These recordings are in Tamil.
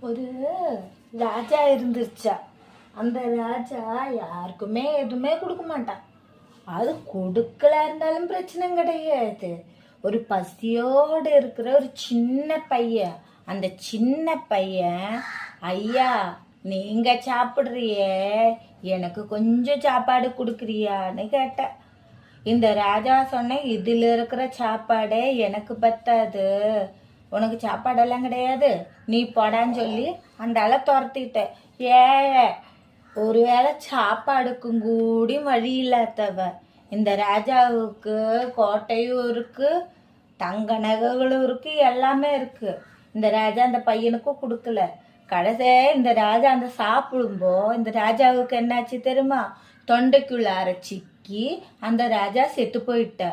ஒரு ராஜா இருந்துருச்சா. அந்த ராஜா யாருக்குமே எதுவுமே கொடுக்க மாட்டான். அது கொடுக்கல இருந்தாலும் பிரச்சனை கிடையாது. ஒரு பசியோடு இருக்கிற ஒரு சின்ன பையன், அந்த சின்ன பையன், ஐயா நீங்க சாப்பிட்றியே, எனக்கு கொஞ்சம் சாப்பாடு கொடுக்குறியான்னு கேட்டேன். இந்த ராஜா சொன்ன, இதில் இருக்கிற சாப்பாடே எனக்கு பத்தாது, உனக்கு சாப்பாடெல்லாம் கிடையாது, நீ போடான்னு சொல்லி அந்த ஆளை துரத்திட்ட. ஏ ஒருவேளை சாப்பாடுக்கும் கூடி வழி இல்லாதவ. இந்த ராஜாவுக்கு கோட்டையும் இருக்கு, தங்க நகைகளும் இருக்கு, எல்லாமே இருக்கு. இந்த ராஜா அந்த பையனுக்கும் கொடுக்கல. கடைசியே இந்த ராஜா அந்த சாப்பிடும்போ இந்த ராஜாவுக்கு என்னாச்சு தெரியுமா? தொண்டைக்குள்ளார சிக்கி அந்த ராஜா செத்து போயிட்ட.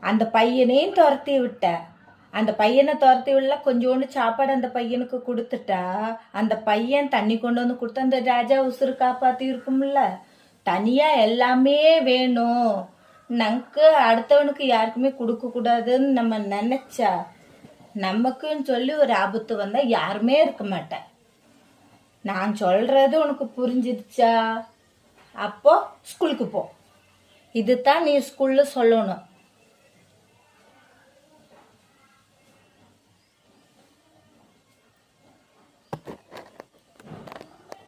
அந்த பையனையும் துரத்தி விட்ட. அந்த பையனை துரத்தி விடல, கொஞ்சோண்டு சாப்பாடு அந்த பையனுக்கு கொடுத்துட்டா, அந்த பையன் தண்ணி கொண்டு வந்து கொடுத்தா அந்த ராஜா உசுறு காப்பாத்தி இருக்கும்ல. தனியா எல்லாமே வேணும், நமக்கு அடுத்தவனுக்கு யாருக்குமே கொடுக்க கூடாதுன்னு நம்ம நினைச்சா, நமக்குன்னு சொல்லி ஒரு ஆபத்து வந்தா யாருமே இருக்க மாட்டேன். நான் சொல்றது உனக்கு புரிஞ்சிருச்சா? அப்போ ஸ்கூலுக்கு போ. இதுதான் நீ ஸ்கூல்ல சொல்லணும்.